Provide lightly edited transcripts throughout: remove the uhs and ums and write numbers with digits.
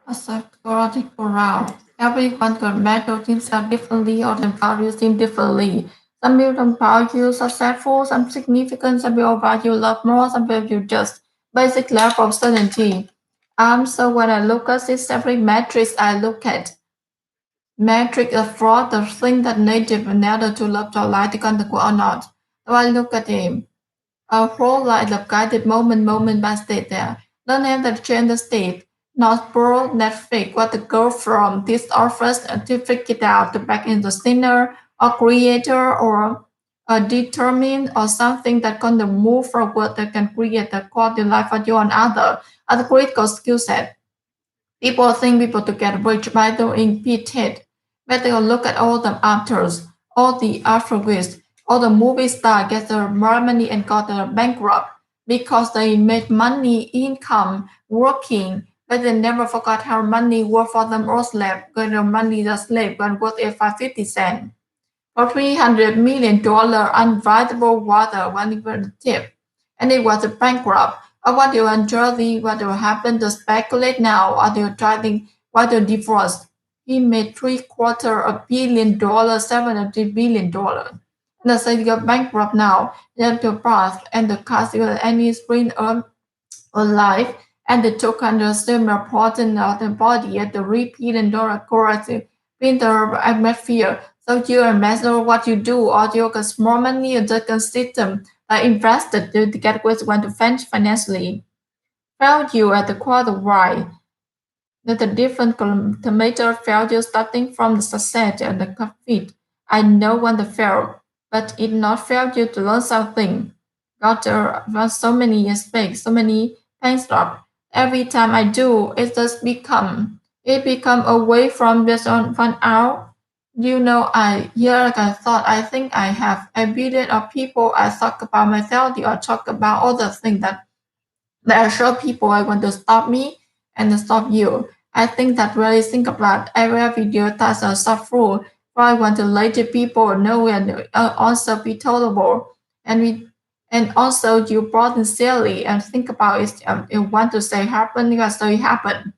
A psychological round. Everyone can measure themselves differently or then value them differently. Some people value successful, some significant, some people value love more, some people just basic level of certainty. So when I look at this every metrics I look at, metric is fraud, the thing that native in order to love your life to contact or not. So I look at him. A whole lot of guided moment by state there. Don't have to change the state. Not pro Netflix what the girl from this office to figure it out to back in the sinner or creator or determine or something that can move forward that can create a quality life for you and other critical skill set. People think people to get rich by doing PTED, but they look at all the actors, all the afterwards, all the movie stars get their more money and got bankrupt because they made money income working, but they never forgot how money worked for them or slave, because the money the slave got worth at 550 cents. For $300 million unwritable water when it was tip, and it was a bankrupt. Or what you enjoy what will happen to speculate now, or you trying what you divorce. He made $750 million, $700 billion. And the city got bankrupt now, then to pass, and the castle any spring alive, and they took under similar portion of the body at the repeated dollar currency in the atmosphere. So you measure what you do, or you get more money in the system invested to get what you want to financially. Value at the quarter why that the different tomato failure starting from the success and the conflict. I know when the fail, but it not fail you to learn something. Got so many mistakes, so many pain stop. Every time I do, it become away from this on one hour. I thought I think I have a billion of people I talk about myself or talk about other things that there are sure people I want to stop me and stop you. I think that really think about every video that's a soft rule. I want to let the people know and also be tolerable and we and also you brought sincerely and think about it. You want to say happen, you say it happen.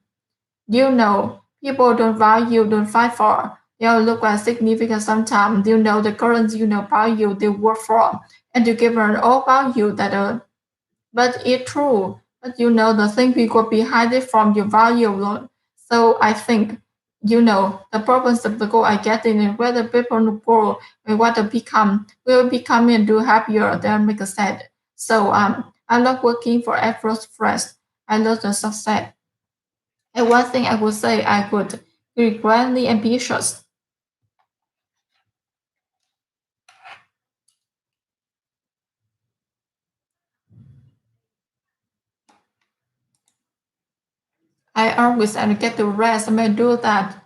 People don't value, don't fight for. Look at significant sometimes. The currency, value they work for, and you give her all value that but it's true. But the thing people behind it from your value alone. So I think, the purpose of the goal I get in it, whether people grow and what to become, will become and do happier than make a sad. So I love working for efforts first. I love the success. And one thing I would say I would be grandly ambitious. I always and get the rest and I do that.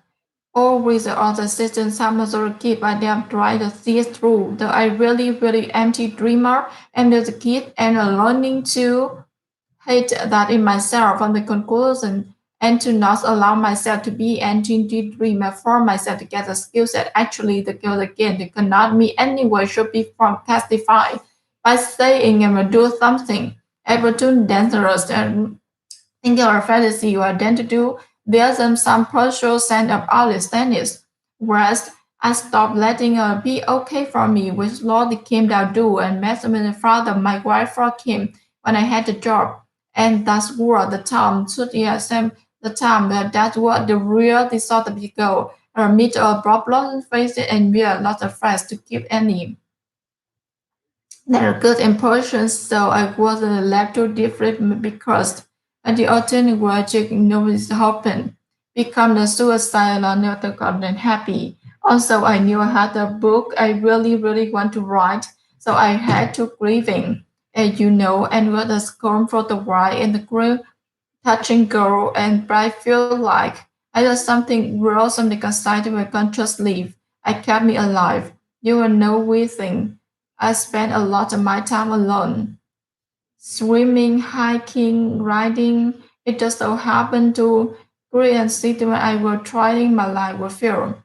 Always all the systems summers or keep I am trying to see it through. The I really empty dreamer and the kid and learning to hate that in myself from the conclusion and to not allow myself to be empty dreamer for myself to get the skill set. Actually the girl again they cannot me anyway should be from testify by saying and do something ever too dangerous and thinking or fantasy you are then to do, there's some partial sense of understanding. Whereas I stopped letting it be okay for me, which slowly came down to and met me in front of my wife for him when I had the job. And that's what the time took the same the time that what the real sort of go meet a problem face it and we are not afraid to keep any they're good impressions, so I wasn't left to different because the alternative logic is hoping become the suicide or not the gotten happy. Also, I knew I had a book I really want to write, so I had to grieving, and what a scorn for the right and the grief touching girl, and I feel like I did something real, something outside of a conscious life. I kept me alive. You will know we think. I spent a lot of my time alone. Swimming, hiking, riding. It just so happened to agree and see when I was trying my life with fear.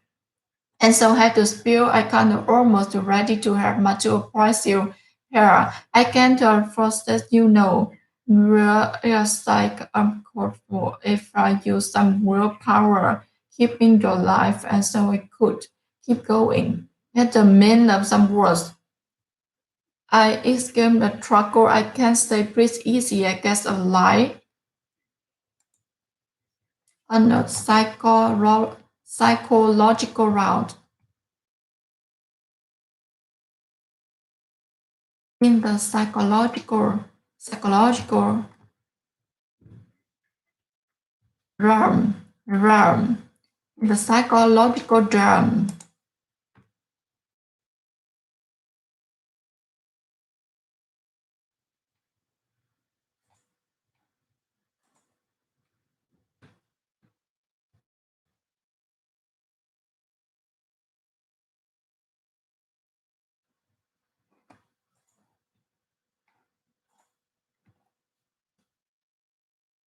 And so had to spill I kind of almost ready to have mature pursue here. I can't first that Yes, like called for if I use some willpower, keeping your life, and so I could keep going. At the meaning of some words, I escape the struggle. I can say breathe easy. I guess a lie on a psychological route. In the psychological realm, in the psychological realm,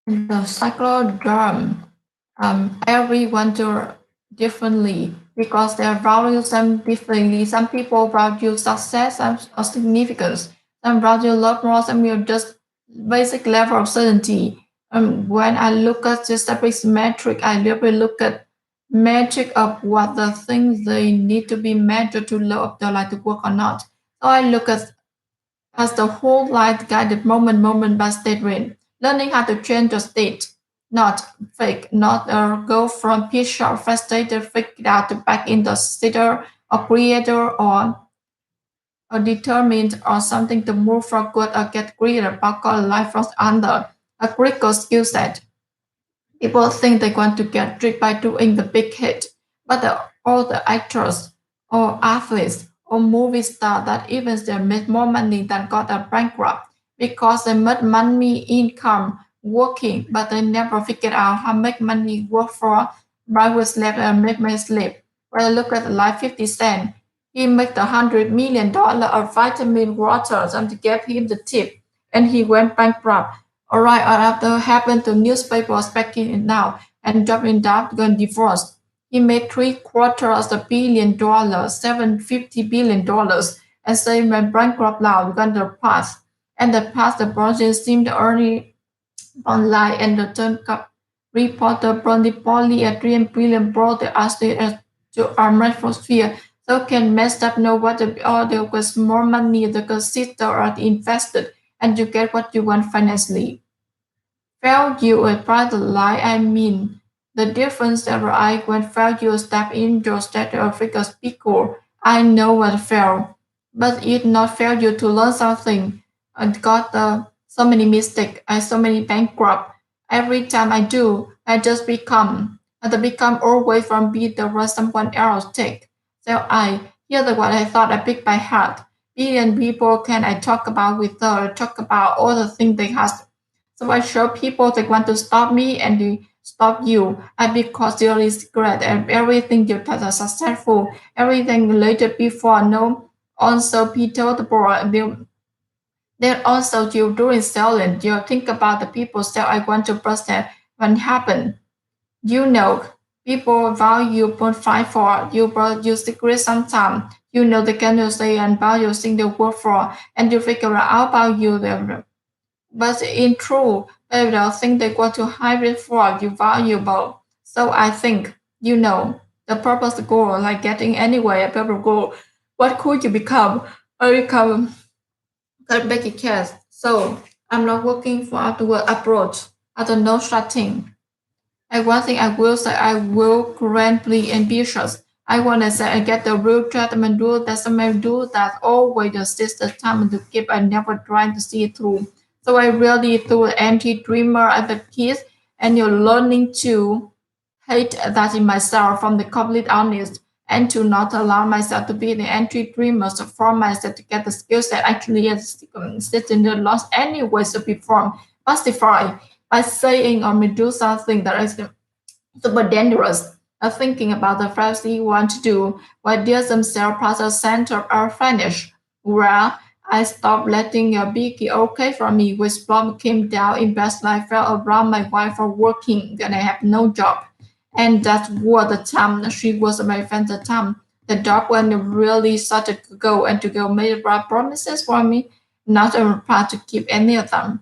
in the psychological realm, everyone do differently because they value them differently. Some people value success or significance. Some value love more. Some will just basic level of certainty. When I look at this basic metric, I really look at metric of what the things they need to be measured to love their life to work or not. So I look at as the whole life guided moment by statement, learning how to change your state, not fake, not go from pissed off, frustrated, freaked out to back in the sitter or creator or determined or something to move for good or get greater about God life was under a critical skill set. People think they're going to get rich by doing the big hit, but all the actors or athletes or movie stars that even they made more money than got a bankrupt because they made money income working, but they never figured out how to make money work for private slave and make money sleep. When I look at the life 50 Cent, he made $100 million of vitamin water, somebody gave him the tip, and he went bankrupt. All right, after happened to newspapers back in now and dropping down got divorced. He made $750 million, $750 billion, and say when bankrupt now got the past. And the past the project seemed early online and the turn cup reporter Polly a 3 billion brought the asset to our atmosphere. So can messed up know what the order was more money the consider or invested and you get what you want financially. Value a private lie, I mean, the difference that I when value step in your state of figure speaker, I know what fail, but it not fail you to learn something. I got so many mistakes, I so many bankrupt. Every time I do, I just become, and I become always from be the what someone else take. So here's what I thought I picked by heart. Billion people can I talk about with her, talk about all the things they have so I show people that want to stop me and they stop you. And because there is great and everything you touch is successful, everything related before no also people the board then also you doing selling, you think about the people that I want to present when happen. You know, people value point five for you but you secret sometimes. You know the kind of say and value thing they work for and you figure out about you them but in truth, they will think they want to hide it for you valuable. So I think, the purpose goal, like getting anywhere, a purpose goal, what could you become? I become a Becky Cass. So I'm not working for outward approach. I don't know starting. And one thing I will say, I will grandly ambitious. I want to say I get the real treatment do that some do that always the sister time to keep I never trying to see it through. So I really through empty dreamer as a kid and you're learning to hate that in myself from the complete honest and to not allow myself to be the entry dreamers to form myself to get the skill set actually as sit in the lost anyways to perform justify by saying or do something that is super dangerous. Thinking about the first thing you want to do, while there's some cell process center are finished. Well, I stopped letting a biggie okay for me, which bomb came down in best life fell around my wife for working and I have no job. And that was the time she was my friend the time. The job when it really started to go and to go made right promises for me, not a part to keep any of them.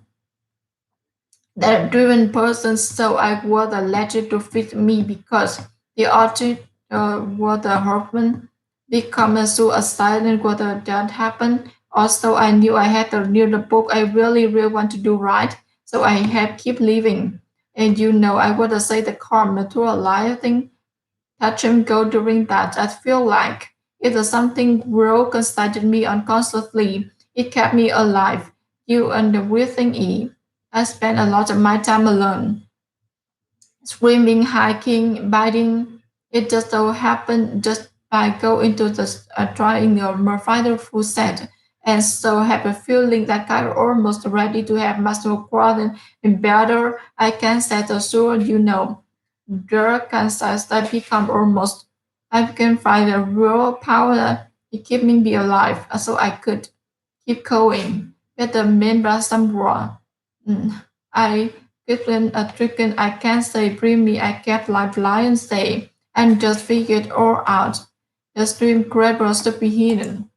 that driven person, so I was alleged to fit me because the object was the husband become a suicide and what that happened. Also, I knew I had to read the book. I really, really want to do right, so I had keep living. And I would say the calm to a life thing touch and go during that. I feel like it was something broke inside me unconsciously. It kept me alive. You and the weird thing is, I spent a lot of my time alone, swimming, hiking, biking. It just so happened just by go into the trying a more final food set. And so have a feeling that I'm almost ready to have muscle growth and better. I can set assured drug concepts that become almost I can find a real power to keep me alive so I could keep going. Get the main blossom raw. I given a chicken I can't say bring me I kept like lion say and just figured all out. The stream grabber to be hidden.